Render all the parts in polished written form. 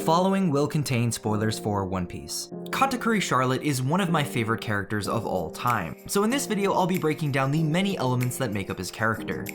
following will contain spoilers for One Piece. Katakuri Charlotte is one of my favorite characters of all time, so in this video I'll be breaking down the many elements that make up his character.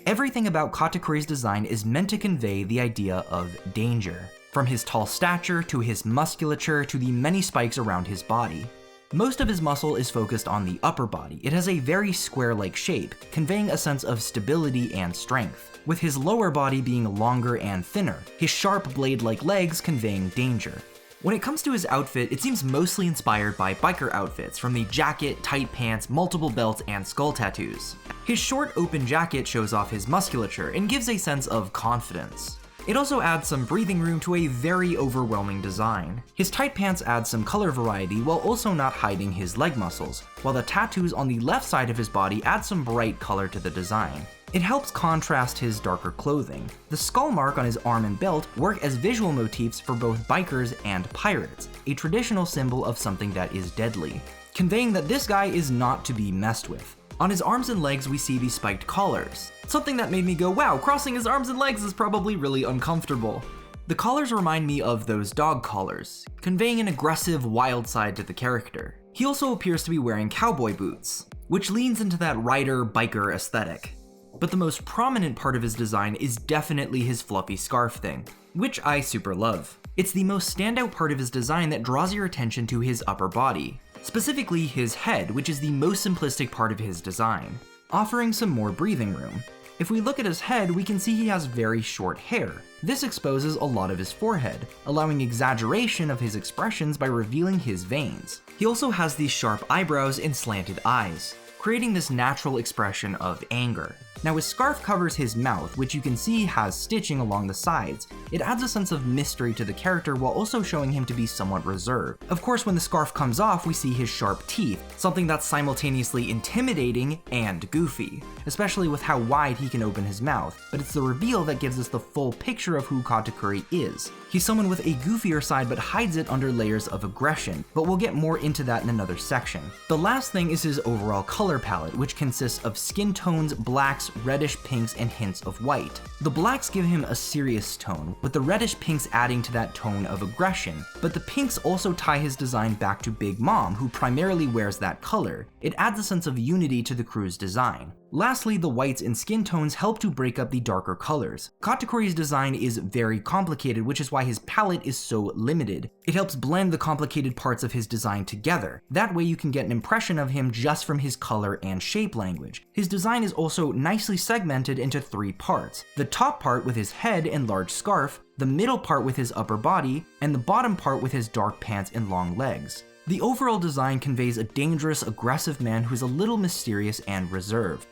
Everything about Katakuri's design is meant to convey the idea of danger, from his tall stature to his musculature to the many spikes around his body. Most of his muscle is focused on the upper body. It has a very square-like shape, conveying a sense of stability and strength, with his lower body being longer and thinner, his sharp blade-like legs conveying danger. When it comes to his outfit, it seems mostly inspired by biker outfits, from the jacket, tight pants, multiple belts, and skull tattoos. His short open jacket shows off his musculature and gives a sense of confidence. It also adds some breathing room to a very overwhelming design. His tight pants add some color variety while also not hiding his leg muscles, while the tattoos on the left side of his body add some bright color to the design. It helps contrast his darker clothing. The skull mark on his arm and belt work as visual motifs for both bikers and pirates, a traditional symbol of something that is deadly, conveying that this guy is not to be messed with. On his arms and legs we see these spiked collars, something that made me go, wow, crossing his arms and legs is probably really uncomfortable. The collars remind me of those dog collars, conveying an aggressive, wild side to the character. He also appears to be wearing cowboy boots, which leans into that rider-biker aesthetic. But the most prominent part of his design is definitely his fluffy scarf thing, which I super love. It's the most standout part of his design that draws your attention to his upper body, specifically his head, which is the most simplistic part of his design, offering some more breathing room. If we look at his head, we can see he has very short hair. This exposes a lot of his forehead, allowing exaggeration of his expressions by revealing his veins. He also has these sharp eyebrows and slanted eyes, creating this natural expression of anger. Now his scarf covers his mouth, which you can see has stitching along the sides. It adds a sense of mystery to the character while also showing him to be somewhat reserved. Of course, when the scarf comes off, we see his sharp teeth, something that's simultaneously intimidating and goofy, especially with how wide he can open his mouth, but it's the reveal that gives us the full picture of who Katakuri is. He's someone with a goofier side but hides it under layers of aggression, but we'll get more into that in another section. The last thing is his overall color palette, which consists of skin tones, blacks, reddish pinks, and hints of white. The blacks give him a serious tone, with the reddish pinks adding to that tone of aggression, but the pinks also tie his design back to Big Mom, who primarily wears that color. It adds a sense of unity to the crew's design. Lastly, the whites and skin tones help to break up the darker colors. Katakuri's design is very complicated, which is why his palette is so limited. It helps blend the complicated parts of his design together. That way you can get an impression of him just from his color and shape language. His design is also nicely segmented into 3 parts. The top part with his head and large scarf, the middle part with his upper body, and the bottom part with his dark pants and long legs. The overall design conveys a dangerous, aggressive man who's a little mysterious and reserved.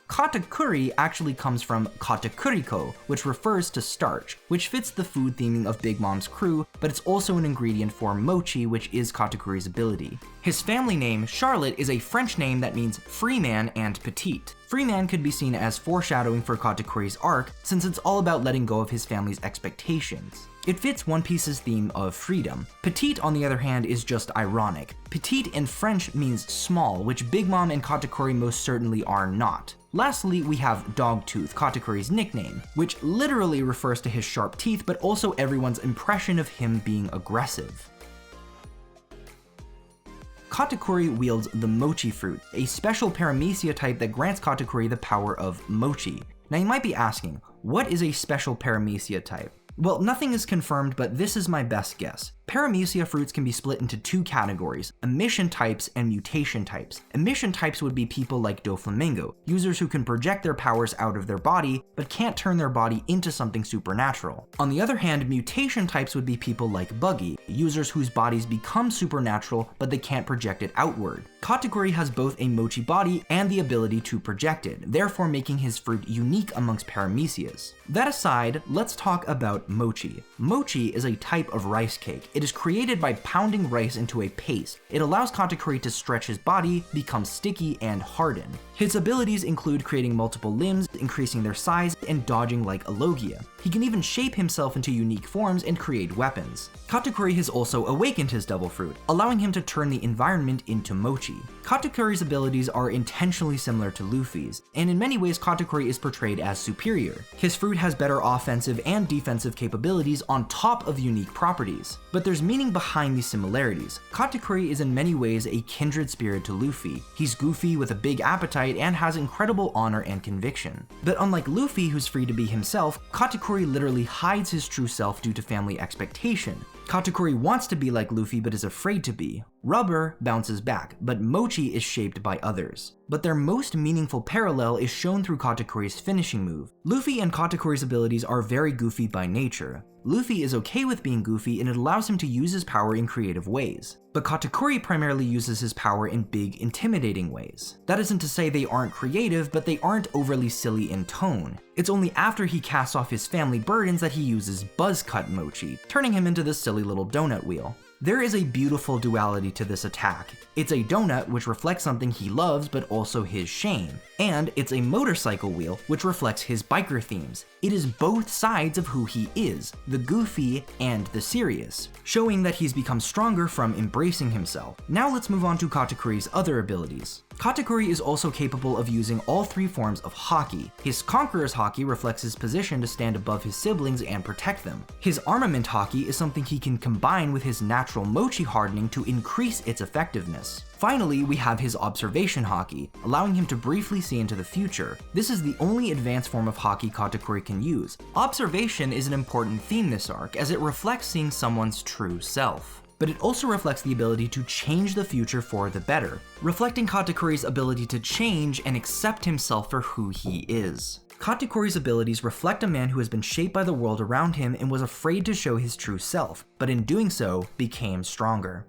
Katakuri actually comes from Katakuriko, which refers to starch, which fits the food theming of Big Mom's crew, but it's also an ingredient for mochi, which is Katakuri's ability. His family name, Charlotte, is a French name that means free man and petite. Free man could be seen as foreshadowing for Katakuri's arc, since it's all about letting go of his family's expectations. It fits One Piece's theme of freedom. Petite, on the other hand, is just ironic. Petite in French means small, which Big Mom and Katakuri most certainly are not. Lastly, we have Dogtooth, Katakuri's nickname, which literally refers to his sharp teeth, but also everyone's impression of him being aggressive. Katakuri wields the mochi fruit, a special paramecia type that grants Katakuri the power of mochi. Now you might be asking, what is a special paramecia type? Well, nothing is confirmed, but this is my best guess. Paramecia fruits can be split into 2 categories, emission types and mutation types. Emission types would be people like Doflamingo, users who can project their powers out of their body, but can't turn their body into something supernatural. On the other hand, mutation types would be people like Buggy, users whose bodies become supernatural, but they can't project it outward. Katakuri has both a mochi body and the ability to project it, therefore making his fruit unique amongst paramecias. That aside, let's talk about mochi. Mochi is a type of rice cake. It is created by pounding rice into a paste. It allows Katakuri to stretch his body, become sticky, and harden. His abilities include creating multiple limbs, increasing their size, and dodging like a Logia. He can even shape himself into unique forms and create weapons. Katakuri has also awakened his Devil Fruit, allowing him to turn the environment into mochi. Katakuri's abilities are intentionally similar to Luffy's, and in many ways Katakuri is portrayed as superior. His fruit has better offensive and defensive capabilities on top of unique properties. But there's meaning behind these similarities. Katakuri is in many ways a kindred spirit to Luffy. He's goofy with a big appetite and has incredible honor and conviction. But unlike Luffy, who's free to be himself, Katakuri literally hides his true self due to family expectation. Katakuri wants to be like Luffy but is afraid to be. Rubber bounces back, but Mochi is shaped by others. But their most meaningful parallel is shown through Katakuri's finishing move. Luffy and Katakuri's abilities are very goofy by nature. Luffy is okay with being goofy and it allows him to use his power in creative ways. But Katakuri primarily uses his power in big, intimidating ways. That isn't to say they aren't creative, but they aren't overly silly in tone. It's only after he casts off his family burdens that he uses Buzz Cut Mochi, turning him into this silly little donut wheel. There is a beautiful duality to this attack. It's a donut, which reflects something he loves but also his shame, and it's a motorcycle wheel, which reflects his biker themes. It is both sides of who he is, the goofy and the serious, showing that he's become stronger from embracing himself. Now let's move on to Katakuri's other abilities. Katakuri is also capable of using all three forms of Haki. His Conqueror's Haki reflects his position to stand above his siblings and protect them. His Armament Haki is something he can combine with his natural Mochi hardening to increase its effectiveness. Finally, we have his Observation Haki, allowing him to briefly see into the future. This is the only advanced form of Haki Katakuri can use. Observation is an important theme this arc, as it reflects seeing someone's true self. But it also reflects the ability to change the future for the better, reflecting Katakuri's ability to change and accept himself for who he is. Katakuri's abilities reflect a man who has been shaped by the world around him and was afraid to show his true self, but in doing so, became stronger.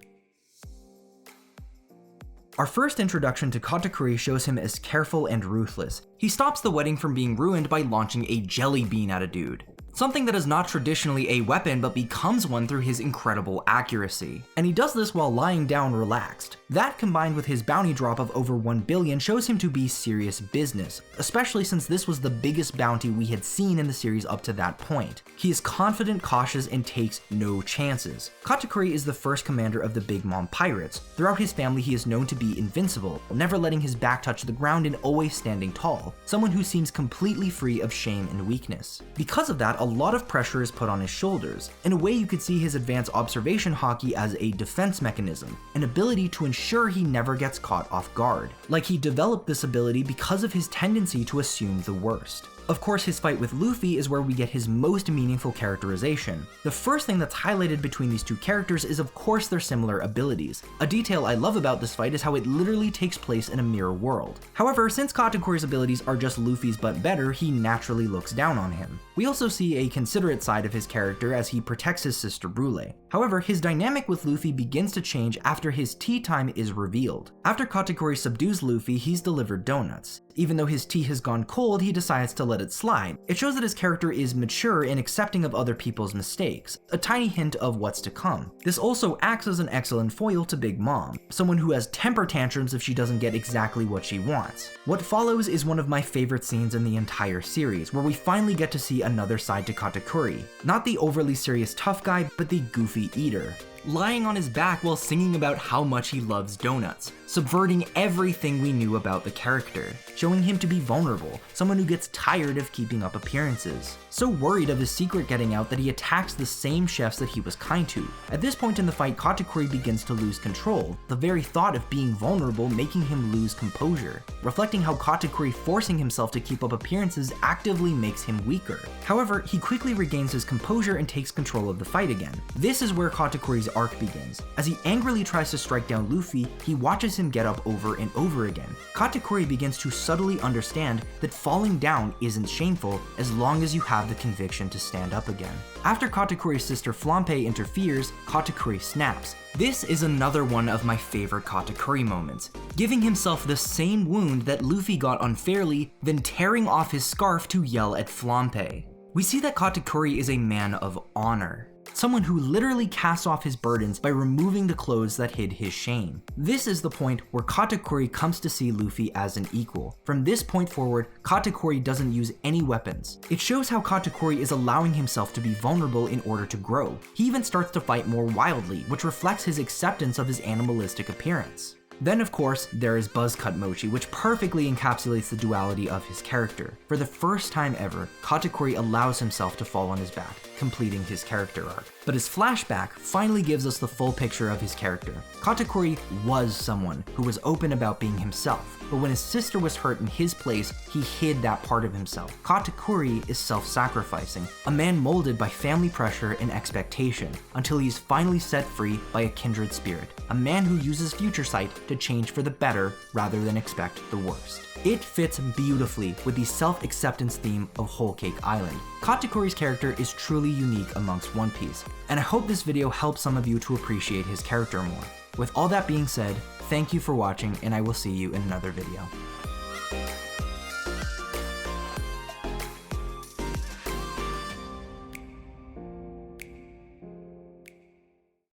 Our first introduction to Katakuri shows him as careful and ruthless. He stops the wedding from being ruined by launching a jelly bean at a dude. Something that is not traditionally a weapon but becomes one through his incredible accuracy. And he does this while lying down relaxed. That combined with his bounty drop of over 1 billion shows him to be serious business, especially since this was the biggest bounty we had seen in the series up to that point. He is confident, cautious, and takes no chances. Katakuri is the first commander of the Big Mom Pirates. Throughout his family he is known to be invincible, never letting his back touch the ground and always standing tall, someone who seems completely free of shame and weakness. Because of that, a lot of pressure is put on his shoulders. In a way, you could see his advanced observation haki as a defense mechanism, an ability to ensure he never gets caught off guard. Like he developed this ability because of his tendency to assume the worst. Of course, his fight with Luffy is where we get his most meaningful characterization. The first thing that's highlighted between these two characters is of course their similar abilities. A detail I love about this fight is how it literally takes place in a mirror world. However, since Katakuri's abilities are just Luffy's but better, he naturally looks down on him. We also see a considerate side of his character as he protects his sister Brule. However, his dynamic with Luffy begins to change after his tea time is revealed. After Katakuri subdues Luffy, he's delivered donuts. Even though his tea has gone cold, he decides to let it slide. It shows that his character is mature and accepting of other people's mistakes, a tiny hint of what's to come. This also acts as an excellent foil to Big Mom, someone who has temper tantrums if she doesn't get exactly what she wants. What follows is one of my favorite scenes in the entire series, where we finally get to see another side to Katakuri. Not the overly serious tough guy, but the goofy eater. Lying on his back while singing about how much he loves donuts, subverting everything we knew about the character, showing him to be vulnerable, someone who gets tired of keeping up appearances, so worried of his secret getting out that he attacks the same chefs that he was kind to. At this point in the fight, Katakuri begins to lose control, the very thought of being vulnerable making him lose composure, reflecting how Katakuri forcing himself to keep up appearances actively makes him weaker. However, he quickly regains his composure and takes control of the fight again. This is where Katakuri's arc begins. As he angrily tries to strike down Luffy, he watches him get up over and over again. Katakuri begins to subtly understand that falling down isn't shameful as long as you have the conviction to stand up again. After Katakuri's sister Flampe interferes, Katakuri snaps. This is another one of my favorite Katakuri moments, giving himself the same wound that Luffy got unfairly, then tearing off his scarf to yell at Flampe. We see that Katakuri is a man of honor, someone who literally casts off his burdens by removing the clothes that hid his shame. This is the point where Katakuri comes to see Luffy as an equal. From this point forward, Katakuri doesn't use any weapons. It shows how Katakuri is allowing himself to be vulnerable in order to grow. He even starts to fight more wildly, which reflects his acceptance of his animalistic appearance. Then of course, there is Buzzcut Mochi, which perfectly encapsulates the duality of his character. For the first time ever, Katakuri allows himself to fall on his back, completing his character arc. But his flashback finally gives us the full picture of his character. Katakuri was someone who was open about being himself, but when his sister was hurt in his place, he hid that part of himself. Katakuri is self-sacrificing, a man molded by family pressure and expectation, until he's finally set free by a kindred spirit, a man who uses future sight to change for the better rather than expect the worst. It fits beautifully with the self-acceptance theme of Whole Cake Island. Katakuri's character is truly unique amongst One Piece, and I hope this video helps some of you to appreciate his character more. With all that being said, thank you for watching, and I will see you in another video.